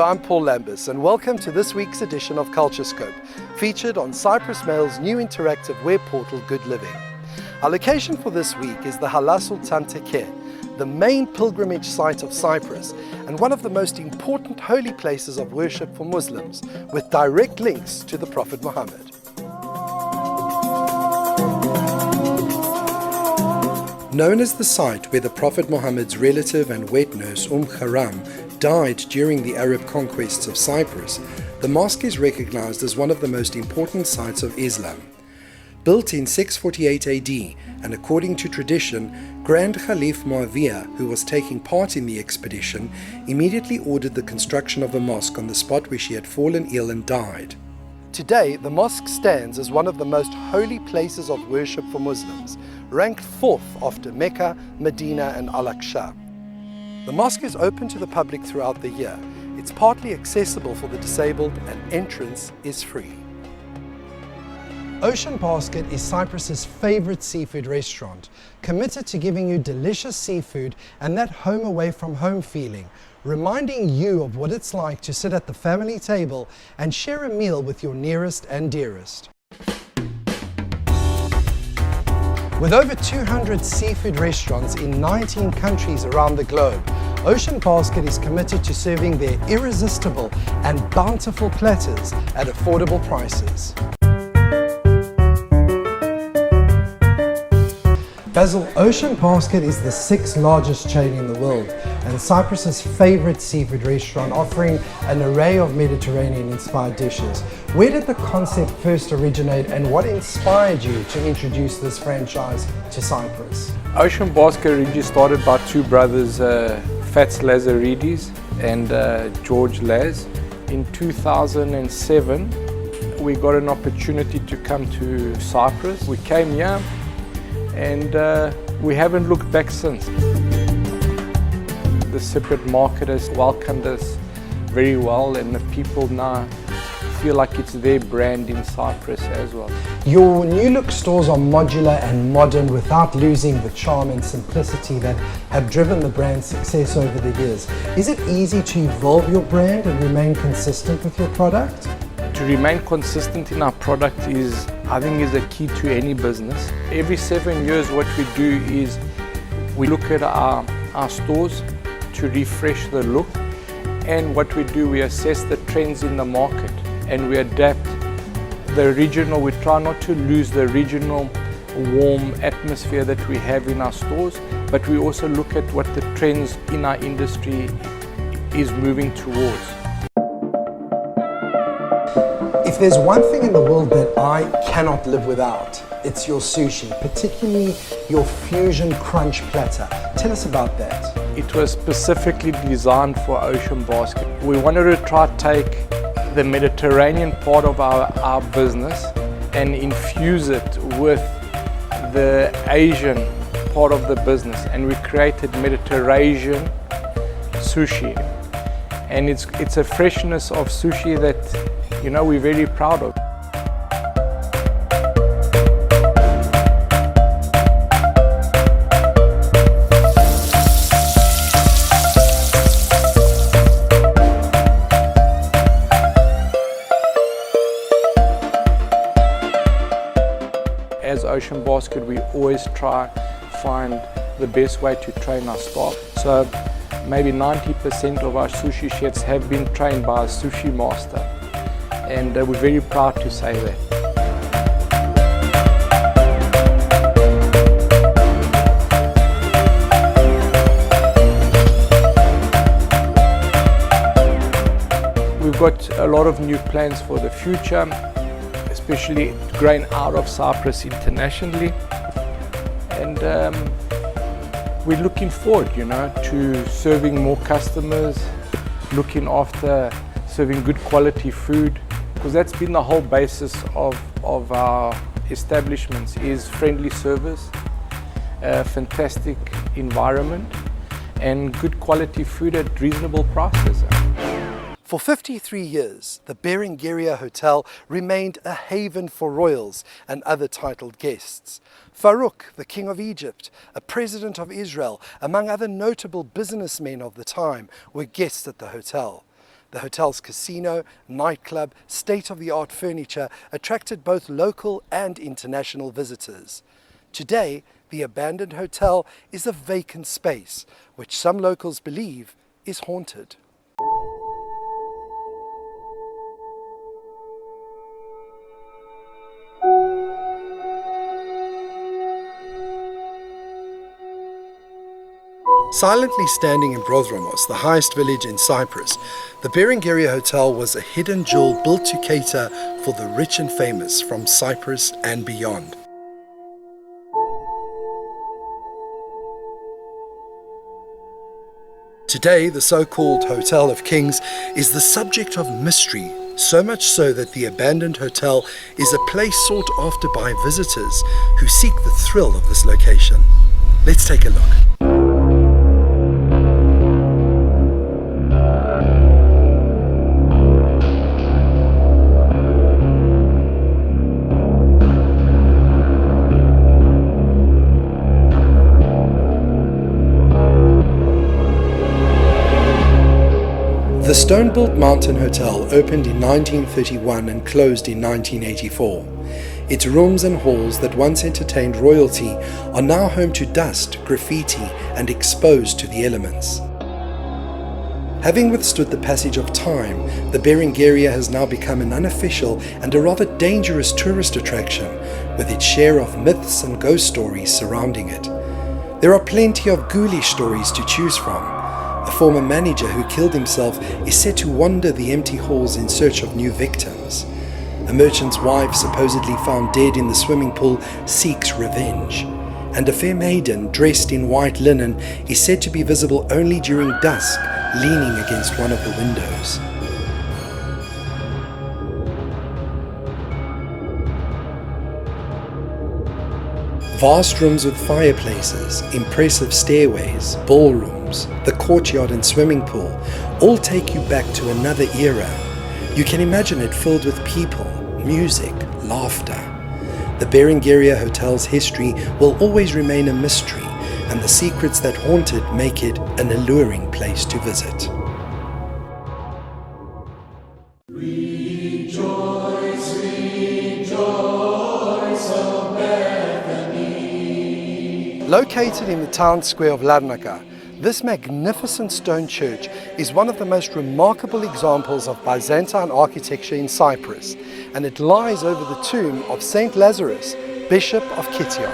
I'm Paul Lambis and welcome to this week's edition of Culturescope, featured on Cyprus Mail's new interactive web portal Good Living. Our location for this week is the Hala Sultan Tekke, the main pilgrimage site of Cyprus and one of the most important holy places of worship for Muslims, with direct links to the Prophet Muhammad. Known as the site where the Prophet Muhammad's relative and wet nurse Haram died during the Arab conquests of Cyprus, the mosque is recognized as one of the most important sites of Islam. Built in 648 AD, and according to tradition, Grand Caliph Muawiyah, who was taking part in the expedition, immediately ordered the construction of a mosque on the spot where she had fallen ill and died. Today, the mosque stands as one of the most holy places of worship for Muslims, ranked fourth after Mecca, Medina and Al-Aqsa. The mosque is open to the public throughout the year. It's partly accessible for the disabled and entrance is free. Ocean Basket is Cyprus's favorite seafood restaurant, committed to giving you delicious seafood and that home away from home feeling, reminding you of what it's like to sit at the family table and share a meal with your nearest and dearest. With over 200 seafood restaurants in 19 countries around the globe, Ocean Basket is committed to serving their irresistible and bountiful platters at affordable prices. Basil, Ocean Basket is the 6th largest chain in the world and Cyprus's favorite seafood restaurant, offering an array of Mediterranean-inspired dishes. Where did the concept first originate and what inspired you to introduce this franchise to Cyprus? Ocean Basket originally started by two brothers, Fats Lazaridis and George Laz. In 2007, we got an opportunity to come to Cyprus. We came here and we haven't looked back since. The Cypriot market has welcomed us very well and the people now feel like it's their brand in Cyprus as well. Your new look stores are modular and modern without losing the charm and simplicity that have driven the brand's success over the years. Is it easy to evolve your brand and remain consistent with your product? To remain consistent in our product I think is a key to any business. Every 7 years what we do is we look at our stores to refresh the look, and what we do, we assess the trends in the market and we adapt the original. We try not to lose the original warm atmosphere that we have in our stores, but we also look at what the trends in our industry is moving towards. If there's one thing in the world that I cannot live without, it's your sushi, particularly your fusion crunch platter. Tell us about that. It was specifically designed for Ocean Basket. We wanted to try to take the Mediterranean part of our business and infuse it with the Asian part of the business, and we created Mediterranean sushi. And it's a freshness of sushi that we're very proud of. As Ocean Basket, we always try to find the best way to train our staff. So maybe 90% of our sushi chefs have been trained by a sushi master. And we're very proud to say that. We've got a lot of new plans for the future, especially growing out of Cyprus internationally. And we're looking forward, to serving more customers, looking after serving good quality food, because that's been the whole basis of our establishments, is friendly service, a fantastic environment and good quality food at reasonable prices. For 53 years, the Berengaria Hotel remained a haven for royals and other titled guests. Farouk, the King of Egypt, a President of Israel, among other notable businessmen of the time, were guests at the hotel. The hotel's casino, nightclub, state-of-the-art furniture attracted both local and international visitors. Today, the abandoned hotel is a vacant space, which some locals believe is haunted. Silently standing in Prodromos, the highest village in Cyprus, the Berengaria Hotel was a hidden jewel built to cater for the rich and famous from Cyprus and beyond. Today, the so-called Hotel of Kings is the subject of mystery, so much so that the abandoned hotel is a place sought after by visitors who seek the thrill of this location. Let's take a look. The stone-built mountain hotel opened in 1931 and closed in 1984. Its rooms and halls that once entertained royalty are now home to dust, graffiti, and exposed to the elements. Having withstood the passage of time, the Berengaria has now become an unofficial and a rather dangerous tourist attraction, with its share of myths and ghost stories surrounding it. There are plenty of ghoulish stories to choose from. A former manager who killed himself is said to wander the empty halls in search of new victims. A merchant's wife, supposedly found dead in the swimming pool, seeks revenge. And a fair maiden, dressed in white linen, is said to be visible only during dusk, leaning against one of the windows. Vast rooms with fireplaces, impressive stairways, ballrooms, the courtyard and swimming pool all take you back to another era. You can imagine it filled with people, music, laughter. The Berengaria Hotel's history will always remain a mystery, and the secrets that haunt it make it an alluring place to visit. Rejoice, rejoice, O Bethany. Located in the town square of Larnaca, this magnificent stone church is one of the most remarkable examples of Byzantine architecture in Cyprus, and it lies over the tomb of Saint Lazarus, Bishop of Kition.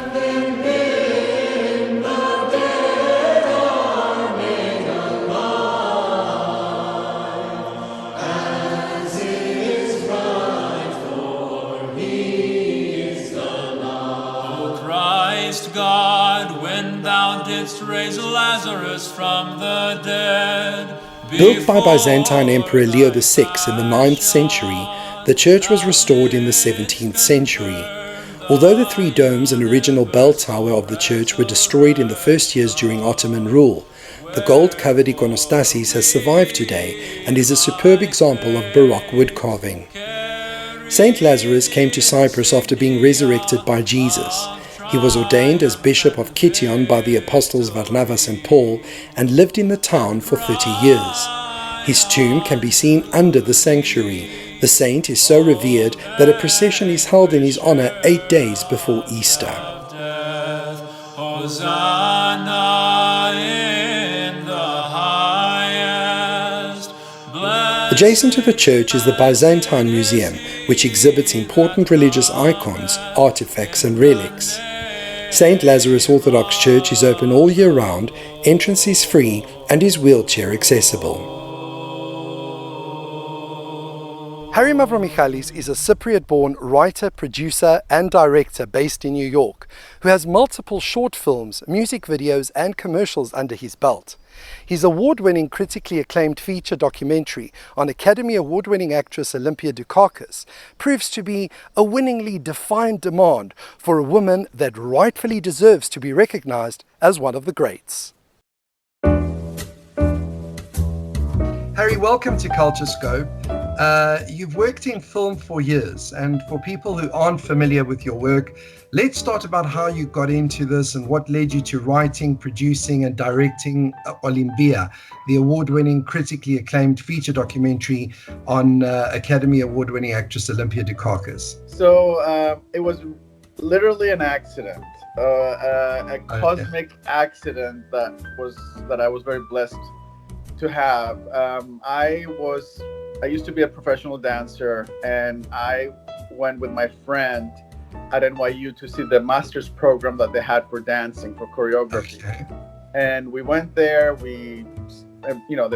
God, when thou didst raise Lazarus from the dead. Built by Byzantine Emperor Leo VI in the 9th century, the church was restored in the 17th century. Although the three domes and original bell tower of the church were destroyed in the first years during Ottoman rule, the gold-covered iconostasis has survived today and is a superb example of Baroque wood carving. Saint Lazarus came to Cyprus after being resurrected by Jesus. He was ordained as Bishop of Kition by the apostles Barnabas and Paul and lived in the town for 30 years. His tomb can be seen under the sanctuary. The saint is so revered that a procession is held in his honor 8 days before Easter. Adjacent to the church is the Byzantine Museum, which exhibits important religious icons, artifacts and relics. St. Lazarus Orthodox Church is open all year round, entrance is free and is wheelchair accessible. Mavromichalis is a Cypriot-born writer, producer and director based in New York, who has multiple short films, music videos and commercials under his belt. His award-winning, critically acclaimed feature documentary on Academy Award-winning actress Olympia Dukakis proves to be a winningly defined demand for a woman that rightfully deserves to be recognized as one of the greats. Harry, welcome to Culturescope. You've worked in film for years, and for people who aren't familiar with your work, let's start about how you got into this and what led you to writing, producing, and directing Olympia, the award-winning, critically acclaimed feature documentary on Academy Award-winning actress Olympia Dukakis. So it was literally an accident, a cosmic accident that I was very blessed to have. I used to be a professional dancer, and I went with my friend at NYU to see the master's program that they had for dancing, for choreography. Okay. And we went there, they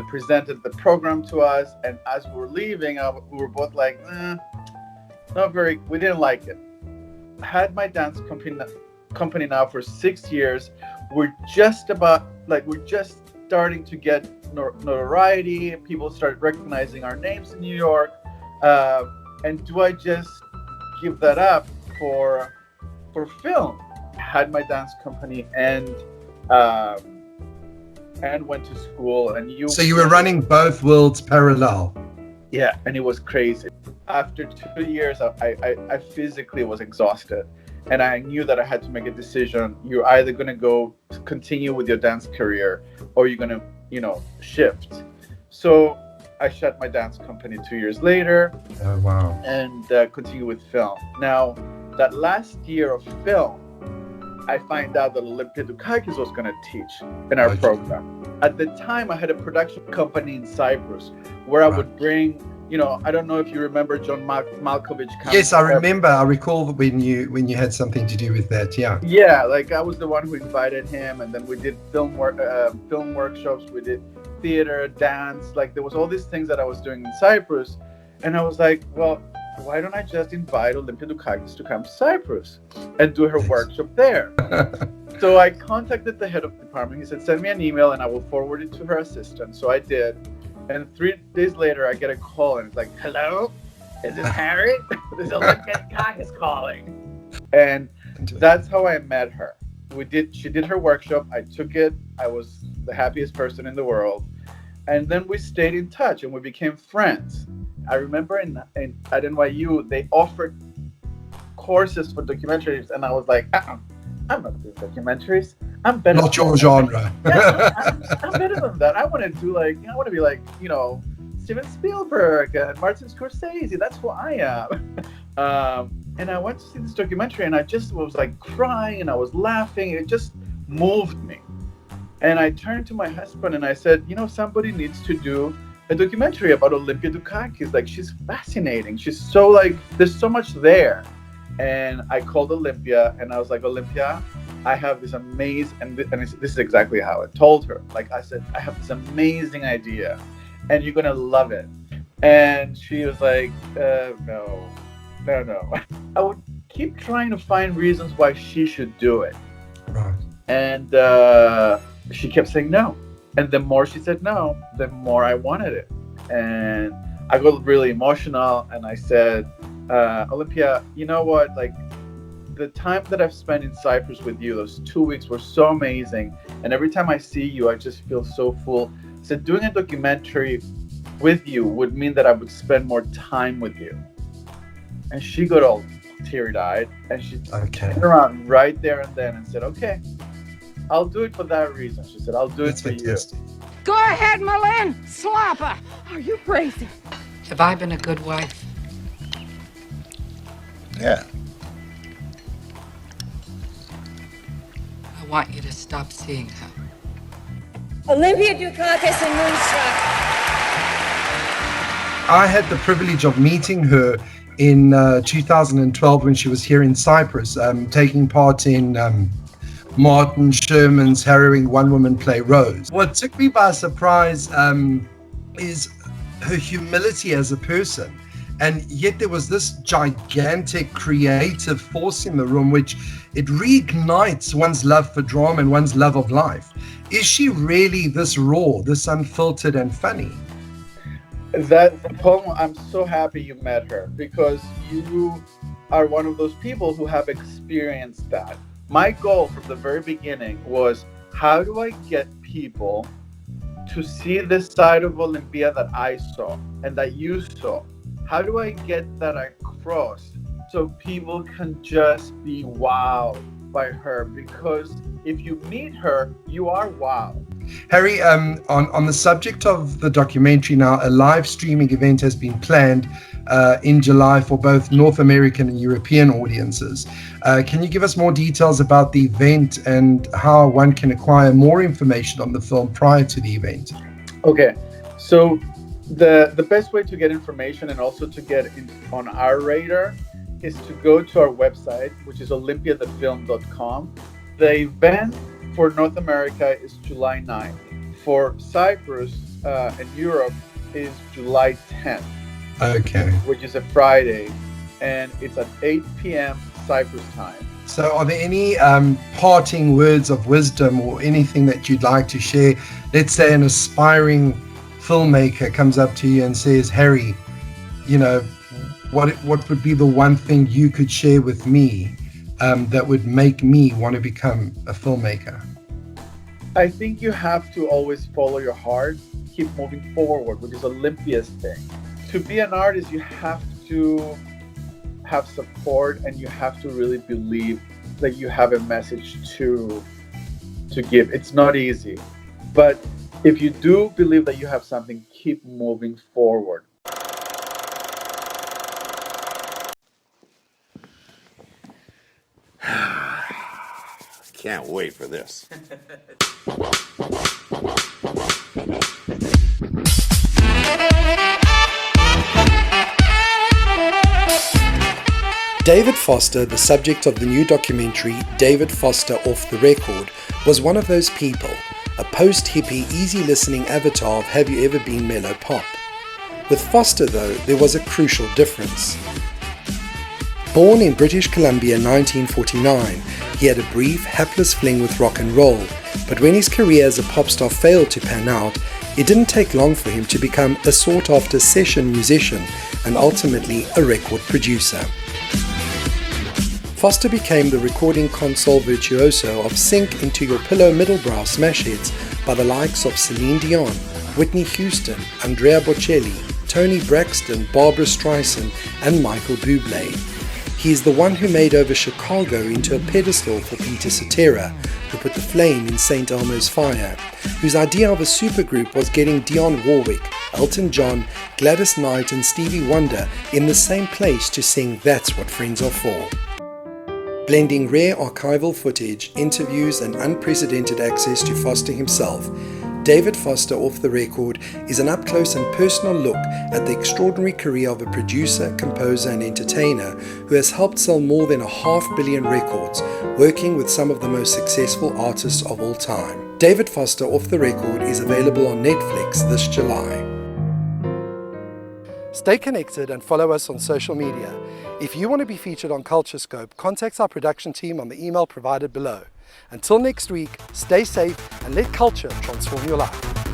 presented the program to us, and as we were leaving, we were both like, we didn't like it. I had my dance company now for 6 years. We're just starting to get notoriety. People started recognizing our names in New York. And do I just give that up for film? I had my dance company and went to school. So you were running both worlds parallel. Yeah, and it was crazy. After 2 years, I physically was exhausted. And I knew that I had to make a decision. You're either going to continue with your dance career, or you're going to, shift. So I shut my dance company 2 years later. Oh, wow. And continue with film. Now, that last year of film, I find out that Olympia Dukakis was going to teach in our program. At the time, I had a production company in Cyprus where I would bring, I don't know if you remember John Malkovich. Yes, I remember. I recall when you had something to do with that. Yeah. Yeah, I was the one who invited him, and then we did film workshops. We did theater, dance. There was all these things that I was doing in Cyprus, and I was like, well, why don't I just invite Olympia Dukakis to come to Cyprus and do her workshop there? So I contacted the head of the department. He said, send me an email and I will forward it to her assistant. So I did. And 3 days later, I get a call and it's like, hello, is this Harry? This is Olympia Dukakis calling. And that's how I met her. She did her workshop. I took it. I was the happiest person in the world. And then we stayed in touch and we became friends. I remember at NYU, they offered courses for documentaries. And I was like, I'm not doing documentaries. I'm better. Not your genre. Yeah, I'm better than that. I want to do I want to be like, Steven Spielberg and Martin Scorsese. That's who I am. And I went to see this documentary and I just was crying and I was laughing. It just moved me. And I turned to my husband and I said, somebody needs to do a documentary about Olympia Dukakis. She's fascinating. She's so there's so much there. And I called Olympia and I was like, Olympia, I have this amazing, and this is exactly how I told her. I said, I have this amazing idea and you're going to love it. And she was like, no. I would keep trying to find reasons why she should do it. Right. And she kept saying no. And the more she said no, the more I wanted it. And I got really emotional and I said, Olympia, you know what? The time that I've spent in Cyprus with you, those 2 weeks were so amazing. And every time I see you, I just feel so full. So doing a documentary with you would mean that I would spend more time with you. And she got all teary-eyed and she turned around right there and then and said, okay, I'll do it for that reason. She said, I'll do it for you. Go ahead, Malin. Slapper. Are you crazy? Have I been a good wife? Yeah. I want you to stop seeing her. Olympia Dukakis and Moonstruck. I had the privilege of meeting her in 2012 when she was here in Cyprus, taking part in Martin Sherman's harrowing one-woman play Rose. What took me by surprise is her humility as a person. And yet there was this gigantic creative force in the room, which it reignites one's love for drama and one's love of life. Is she really this raw, this unfiltered and funny? Paul, I'm so happy you met her because you are one of those people who have experienced that. My goal from the very beginning was, how do I get people to see the side of Olympia that I saw and that you saw? How do I get that across so people can just be wowed by her? Because if you meet her, you are wowed. Harry, on the subject of the documentary now, a live streaming event has been planned in July for both North American and European audiences. Can you give us more details about the event and how one can acquire more information on the film prior to the event? Okay, so the best way to get information and also to get on our radar is to go to our website, which is olympiathefilm.com. The event for North America is July 9th. For Cyprus and Europe is July 10th. Okay. Which is a Friday, and it's at 8 p.m. Cyprus time. So are there any parting words of wisdom or anything that you'd like to share? Let's say an aspiring filmmaker comes up to you and says, Harry, you know, what would be the one thing you could share with me that would make me want to become a filmmaker? I think you have to always follow your heart, keep moving forward, which is Olympia's thing. To be an artist, you have to have support and you have to really believe that you have a message to give. It's not easy, but if you do believe that you have something, keep moving forward. Can't wait for this. David Foster, the subject of the new documentary David Foster Off the Record, was one of those people, a post-hippie, easy-listening avatar of Have You Ever Been Mellow Pop. With Foster, though, there was a crucial difference. Born in British Columbia in 1949, he had a brief, hapless fling with rock and roll, but when his career as a pop star failed to pan out, it didn't take long for him to become a sought-after session musician and ultimately a record producer. Foster became the recording console virtuoso of Sink Into Your Pillow middlebrow smash hits by the likes of Celine Dion, Whitney Houston, Andrea Bocelli, Toni Braxton, Barbra Streisand, and Michael Bublé. He is the one who made over Chicago into a pedestal for Peter Cetera, who put the flame in St. Elmo's Fire, whose idea of a supergroup was getting Dionne Warwick, Elton John, Gladys Knight and Stevie Wonder in the same place to sing That's What Friends Are For. Blending rare archival footage, interviews and unprecedented access to Foster himself, David Foster Off the Record is an up-close and personal look at the extraordinary career of a producer, composer and entertainer who has helped sell more than 500 million records, working with some of the most successful artists of all time. David Foster Off the Record is available on Netflix this July. Stay connected and follow us on social media. If you want to be featured on Culturescope, contact our production team on the email provided below. Until next week, stay safe and let culture transform your life.